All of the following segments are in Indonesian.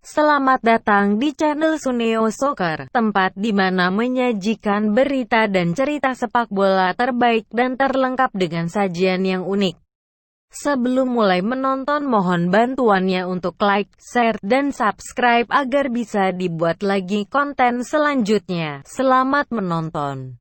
Selamat datang di channel Suneo Soccer, tempat di mana menyajikan berita dan cerita sepak bola terbaik dan terlengkap dengan sajian yang unik. Sebelum mulai menonton, mohon bantuannya untuk like, share, dan subscribe agar bisa dibuat lagi konten selanjutnya. Selamat menonton!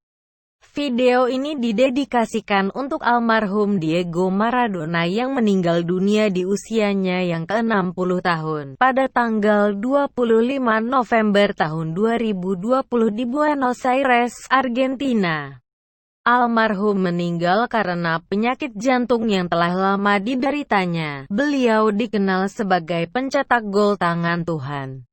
Video ini didedikasikan untuk almarhum Diego Maradona yang meninggal dunia di usianya yang ke-60 tahun, pada tanggal 25 November tahun 2020 di Buenos Aires, Argentina. Almarhum meninggal karena penyakit jantung yang telah lama dideritanya. Beliau dikenal sebagai pencetak gol tangan Tuhan.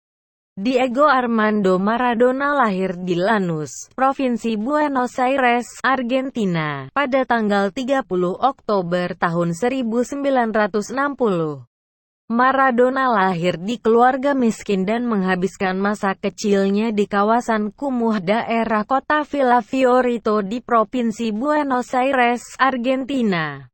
Diego Armando Maradona lahir di Lanús, Provinsi Buenos Aires, Argentina, pada tanggal 30 Oktober tahun 1960. Maradona lahir di keluarga miskin dan menghabiskan masa kecilnya di kawasan kumuh daerah kota Villa Fiorito di Provinsi Buenos Aires, Argentina.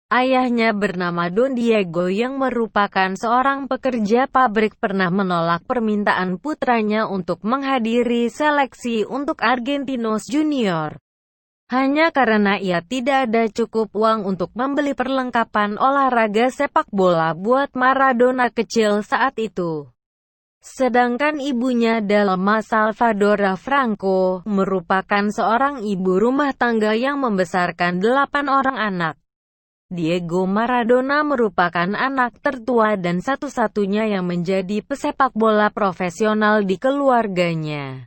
Ayahnya bernama Don Diego yang merupakan seorang pekerja pabrik pernah menolak permintaan putranya untuk menghadiri seleksi untuk Argentinos Junior. Hanya karena ia tidak ada cukup uang untuk membeli perlengkapan olahraga sepak bola buat Maradona kecil saat itu. Sedangkan ibunya Dalma Salvadora Franco, merupakan seorang ibu rumah tangga yang membesarkan 8 orang anak. Diego Maradona merupakan anak tertua dan satu-satunya yang menjadi pesepak bola profesional di keluarganya.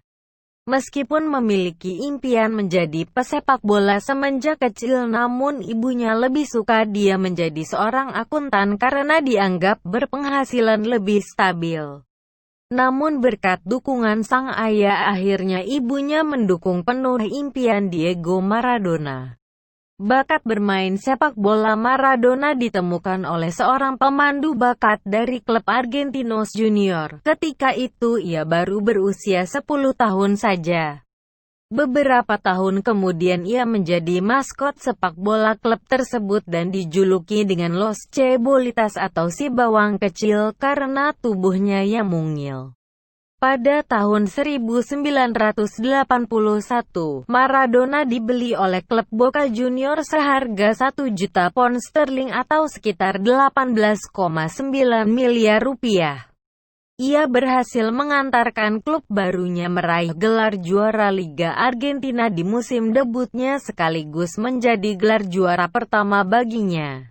Meskipun memiliki impian menjadi pesepak bola semenjak kecil, namun ibunya lebih suka dia menjadi seorang akuntan karena dianggap berpenghasilan lebih stabil. Namun berkat dukungan sang ayah, akhirnya ibunya mendukung penuh impian Diego Maradona. Bakat bermain sepak bola Maradona ditemukan oleh seorang pemandu bakat dari klub Argentinos Junior. Ketika itu ia baru berusia 10 tahun saja. Beberapa tahun kemudian ia menjadi maskot sepak bola klub tersebut dan dijuluki dengan Los Cebolitas atau si bawang kecil karena tubuhnya yang mungil. Pada tahun 1981, Maradona dibeli oleh klub Boca Juniors seharga 1 juta pound sterling atau sekitar 18,9 miliar rupiah. Ia berhasil mengantarkan klub barunya meraih gelar juara Liga Argentina di musim debutnya sekaligus menjadi gelar juara pertama baginya.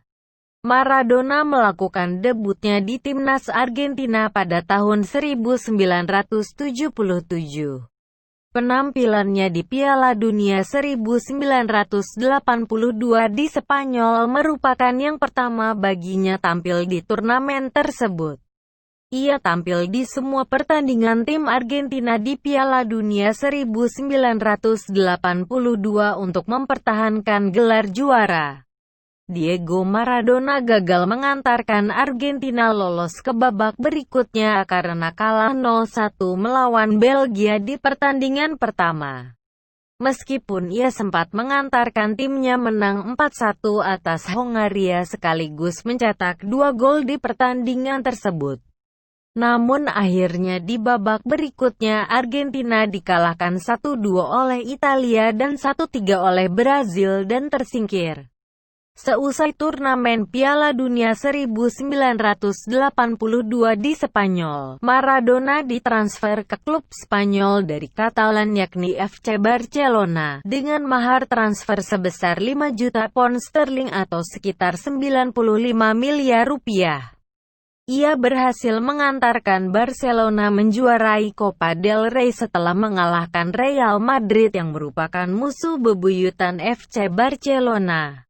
Maradona melakukan debutnya di timnas Argentina pada tahun 1977. Penampilannya di Piala Dunia 1982 di Spanyol merupakan yang pertama baginya tampil di turnamen tersebut. Ia tampil di semua pertandingan tim Argentina di Piala Dunia 1982 untuk mempertahankan gelar juara. Diego Maradona gagal mengantarkan Argentina lolos ke babak berikutnya karena kalah 0-1 melawan Belgia di pertandingan pertama. Meskipun ia sempat mengantarkan timnya menang 4-1 atas Hongaria sekaligus mencetak 2 gol di pertandingan tersebut. Namun akhirnya di babak berikutnya Argentina dikalahkan 1-2 oleh Italia dan 1-3 oleh Brazil dan tersingkir. Seusai turnamen Piala Dunia 1982 di Spanyol, Maradona ditransfer ke klub Spanyol dari Catalan yakni FC Barcelona, dengan mahar transfer sebesar 5 juta pound sterling atau sekitar 95 miliar rupiah. Ia berhasil mengantarkan Barcelona menjuarai Copa del Rey setelah mengalahkan Real Madrid yang merupakan musuh bebuyutan FC Barcelona.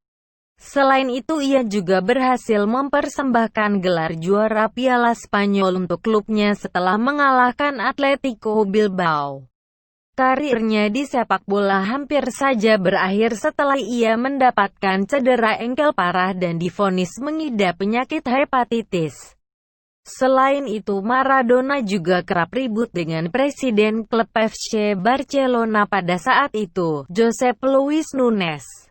Selain itu ia juga berhasil mempersembahkan gelar juara Piala Spanyol untuk klubnya setelah mengalahkan Atletico Bilbao. Karirnya di sepak bola hampir saja berakhir setelah ia mendapatkan cedera engkel parah dan divonis mengidap penyakit hepatitis. Selain itu Maradona juga kerap ribut dengan presiden klub FC Barcelona pada saat itu, Josep Luis Nunes.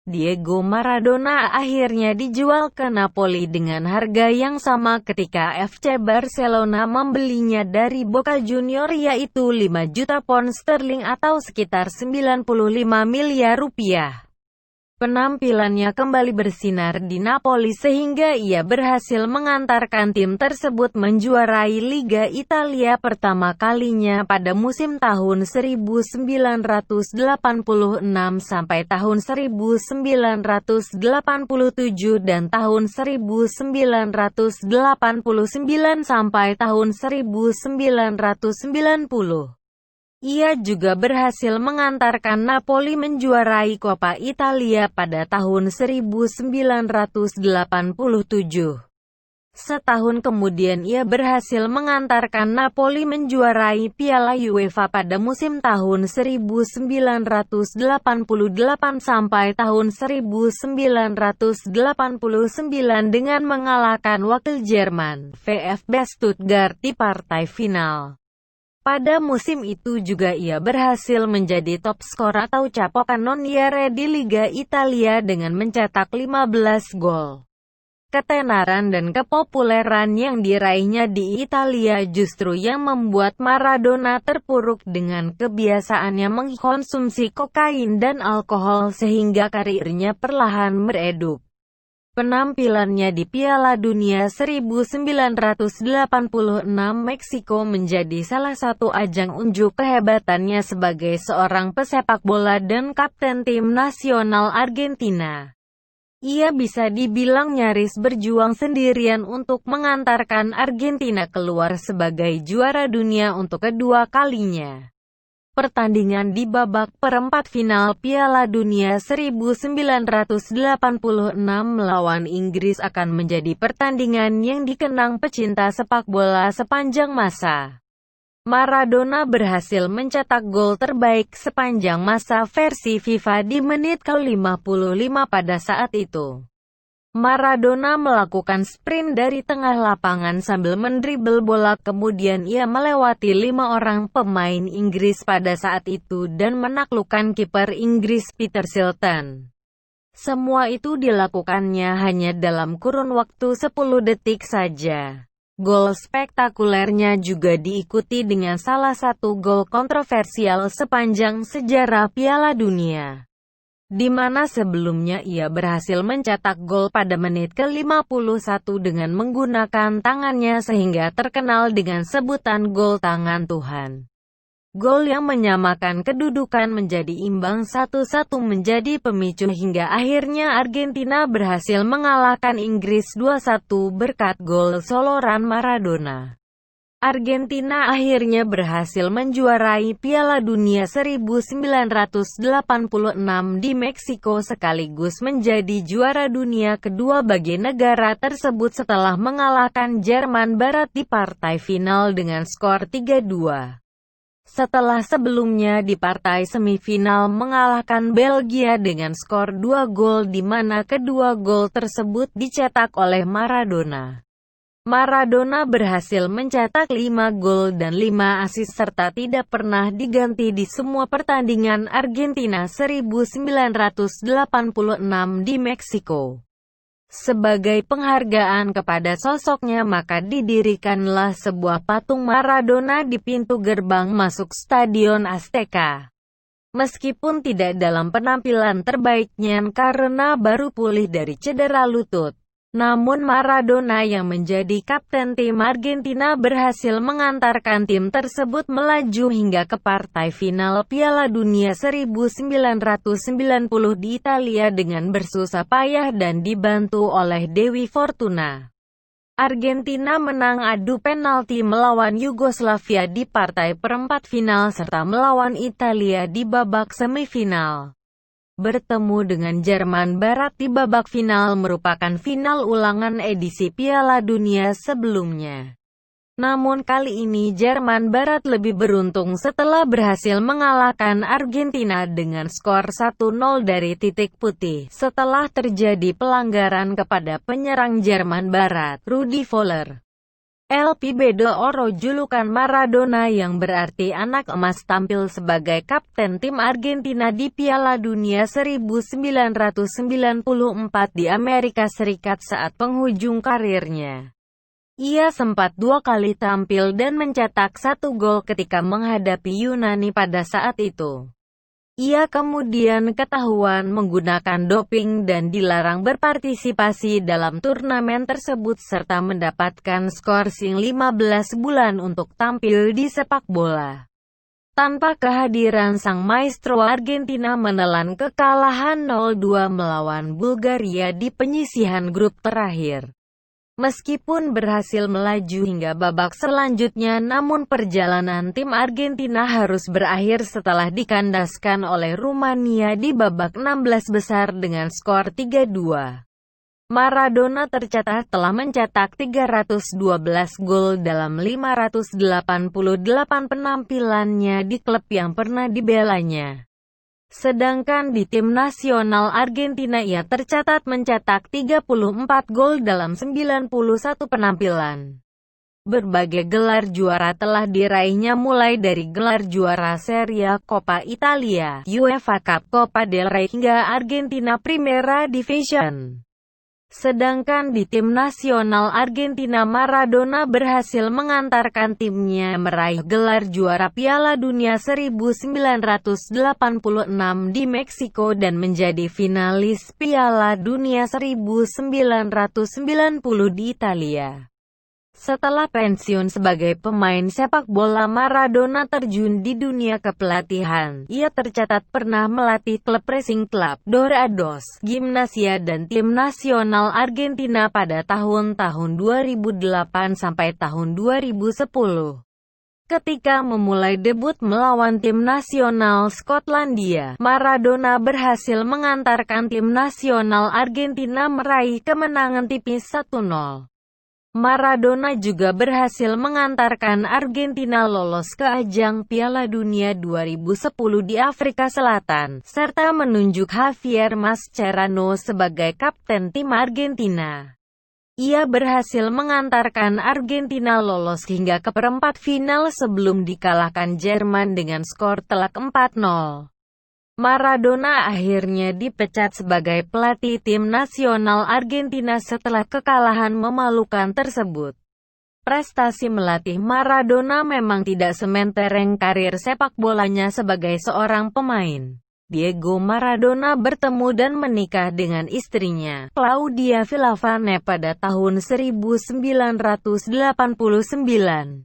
Diego Maradona akhirnya dijual ke Napoli dengan harga yang sama ketika FC Barcelona membelinya dari Boca Juniors, yaitu 5 juta pound sterling atau sekitar 95 miliar rupiah. Penampilannya kembali bersinar di Napoli sehingga ia berhasil mengantarkan tim tersebut menjuarai Liga Italia pertama kalinya pada musim tahun 1986 sampai tahun 1987 dan tahun 1989 sampai tahun 1990. Ia juga berhasil mengantarkan Napoli menjuarai Coppa Italia pada tahun 1987. Setahun kemudian ia berhasil mengantarkan Napoli menjuarai Piala UEFA pada musim tahun 1988 sampai tahun 1989 dengan mengalahkan wakil Jerman, VfB Stuttgart di partai final. Pada musim itu juga ia berhasil menjadi top skor atau capocannoniere di Liga Italia dengan mencetak 15 gol. Ketenaran dan kepopuleran yang diraihnya di Italia justru yang membuat Maradona terpuruk dengan kebiasaannya mengkonsumsi kokain dan alkohol sehingga karirnya perlahan meredup. Penampilannya di Piala Dunia 1986 Meksiko menjadi salah satu ajang unjuk kehebatannya sebagai seorang pesepak bola dan kapten tim nasional Argentina. Ia bisa dibilang nyaris berjuang sendirian untuk mengantarkan Argentina keluar sebagai juara dunia untuk kedua kalinya. Pertandingan di babak perempat final Piala Dunia 1986 melawan Inggris akan menjadi pertandingan yang dikenang pecinta sepak bola sepanjang masa. Maradona berhasil mencetak gol terbaik sepanjang masa versi FIFA di menit ke-55 pada saat itu. Maradona melakukan sprint dari tengah lapangan sambil mendribel bola, kemudian ia melewati 5 orang pemain Inggris pada saat itu dan menaklukkan kiper Inggris Peter Shilton. Semua itu dilakukannya hanya dalam kurun waktu 10 detik saja. Gol spektakulernya juga diikuti dengan salah satu gol kontroversial sepanjang sejarah Piala Dunia, di mana sebelumnya ia berhasil mencetak gol pada menit ke-51 dengan menggunakan tangannya sehingga terkenal dengan sebutan gol tangan Tuhan. Gol yang menyamakan kedudukan menjadi imbang 1-1 menjadi pemicu hingga akhirnya Argentina berhasil mengalahkan Inggris 2-1 berkat gol soloran Maradona. Argentina akhirnya berhasil menjuarai Piala Dunia 1986 di Meksiko sekaligus menjadi juara dunia kedua bagi negara tersebut setelah mengalahkan Jerman Barat di partai final dengan skor 3-2. Setelah sebelumnya di partai semifinal mengalahkan Belgia dengan skor 2 gol di mana kedua gol tersebut dicetak oleh Maradona. Maradona berhasil mencetak 5 gol dan 5 assist serta tidak pernah diganti di semua pertandingan Argentina 1986 di Meksiko. Sebagai penghargaan kepada sosoknya maka didirikanlah sebuah patung Maradona di pintu gerbang masuk Stadion Azteca. Meskipun tidak dalam penampilan terbaiknya karena baru pulih dari cedera lutut, namun Maradona yang menjadi kapten tim Argentina berhasil mengantarkan tim tersebut melaju hingga ke partai final Piala Dunia 1990 di Italia dengan bersusah payah dan dibantu oleh Dewi Fortuna. Argentina menang adu penalti melawan Yugoslavia di partai perempat final serta melawan Italia di babak semifinal. Bertemu dengan Jerman Barat di babak final merupakan final ulangan edisi Piala Dunia sebelumnya. Namun kali ini Jerman Barat lebih beruntung setelah berhasil mengalahkan Argentina dengan skor 1-0 dari titik putih setelah terjadi pelanggaran kepada penyerang Jerman Barat, Rudi Völler. El Pibe de Oro, julukan Maradona yang berarti anak emas, tampil sebagai kapten tim Argentina di Piala Dunia 1994 di Amerika Serikat saat penghujung karirnya. Ia sempat 2 kali tampil dan mencetak 1 gol ketika menghadapi Yunani pada saat itu. Ia kemudian ketahuan menggunakan doping dan dilarang berpartisipasi dalam turnamen tersebut serta mendapatkan skorsing 15 bulan untuk tampil di sepak bola. Tanpa kehadiran sang maestro, Argentina menelan kekalahan 0-2 melawan Bulgaria di penyisihan grup terakhir. Meskipun berhasil melaju hingga babak selanjutnya, namun perjalanan tim Argentina harus berakhir setelah dikandaskan oleh Rumania di babak 16 besar dengan skor 3-2. Maradona tercatat telah mencetak 312 gol dalam 588 penampilannya di klub yang pernah dibelanya. Sedangkan di tim nasional Argentina ia tercatat mencetak 34 gol dalam 91 penampilan. Berbagai gelar juara telah diraihnya mulai dari gelar juara Serie A, Coppa Italia, UEFA Cup, Copa del Rey hingga Argentina Primera Division. Sedangkan di tim nasional Argentina, Maradona berhasil mengantarkan timnya meraih gelar juara Piala Dunia 1986 di Meksiko dan menjadi finalis Piala Dunia 1990 di Italia. Setelah pensiun sebagai pemain sepak bola, Maradona terjun di dunia kepelatihan. Ia tercatat pernah melatih klub Racing Club, Dorados, Gimnasia dan tim nasional Argentina pada tahun-tahun 2008 sampai tahun 2010. Ketika memulai debut melawan tim nasional Skotlandia, Maradona berhasil mengantarkan tim nasional Argentina meraih kemenangan tipis 1-0. Maradona juga berhasil mengantarkan Argentina lolos ke ajang Piala Dunia 2010 di Afrika Selatan, serta menunjuk Javier Mascherano sebagai kapten tim Argentina. Ia berhasil mengantarkan Argentina lolos hingga ke perempat final sebelum dikalahkan Jerman dengan skor telak 4-0. Maradona akhirnya dipecat sebagai pelatih tim nasional Argentina setelah kekalahan memalukan tersebut. Prestasi melatih Maradona memang tidak sementereng karir sepak bolanya sebagai seorang pemain. Diego Maradona bertemu dan menikah dengan istrinya, Claudia Villavane, pada tahun 1989.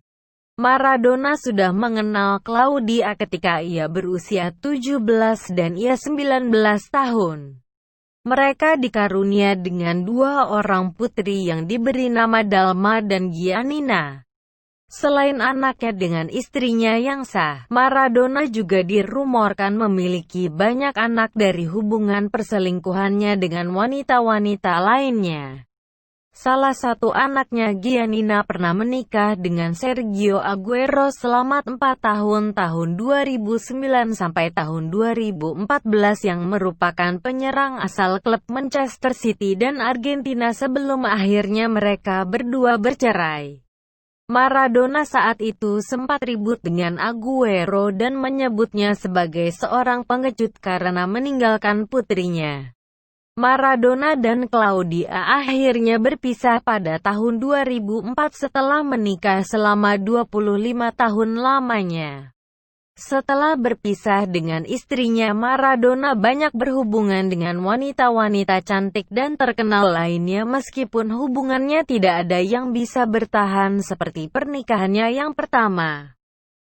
Maradona sudah mengenal Claudia ketika ia berusia 17 dan ia 19 tahun. Mereka dikarunia dengan 2 orang putri yang diberi nama Dalma dan Giannina. Selain anaknya dengan istrinya yang sah, Maradona juga dirumorkan memiliki banyak anak dari hubungan perselingkuhannya dengan wanita-wanita lainnya. Salah satu anaknya, Giannina, pernah menikah dengan Sergio Aguero selama 4 tahun 2009 sampai tahun 2014 yang merupakan penyerang asal klub Manchester City dan Argentina sebelum akhirnya mereka berdua bercerai. Maradona saat itu sempat ribut dengan Aguero dan menyebutnya sebagai seorang pengecut karena meninggalkan putrinya. Maradona dan Claudia akhirnya berpisah pada tahun 2004 setelah menikah selama 25 tahun lamanya. Setelah berpisah dengan istrinya, Maradona banyak berhubungan dengan wanita-wanita cantik dan terkenal lainnya meskipun hubungannya tidak ada yang bisa bertahan seperti pernikahannya yang pertama.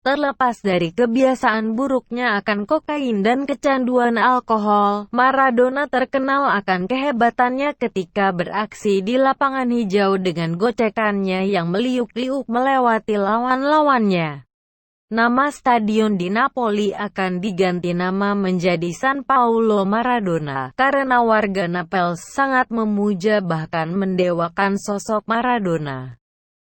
Terlepas dari kebiasaan buruknya akan kokain dan kecanduan alkohol, Maradona terkenal akan kehebatannya ketika beraksi di lapangan hijau dengan gocekannya yang meliuk-liuk melewati lawan-lawannya. Nama stadion di Napoli akan diganti nama menjadi San Paolo Maradona, karena warga Naples sangat memuja bahkan mendewakan sosok Maradona.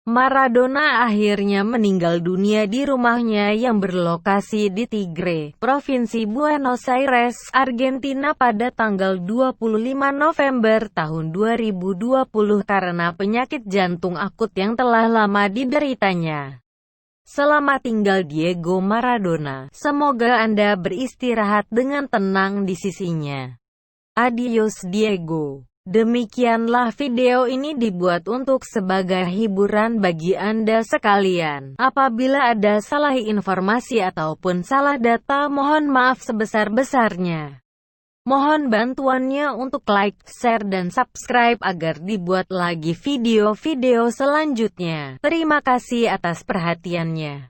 Maradona akhirnya meninggal dunia di rumahnya yang berlokasi di Tigre, Provinsi Buenos Aires, Argentina pada tanggal 25 November tahun 2020 karena penyakit jantung akut yang telah lama dideritanya. Selamat tinggal Diego Maradona. Semoga Anda beristirahat dengan tenang di sisinya. Adios Diego. Demikianlah video ini dibuat untuk sebagai hiburan bagi Anda sekalian. Apabila ada salah informasi ataupun salah data, mohon maaf sebesar-besarnya. Mohon bantuannya untuk like, share, dan subscribe agar dibuat lagi video-video selanjutnya. Terima kasih atas perhatiannya.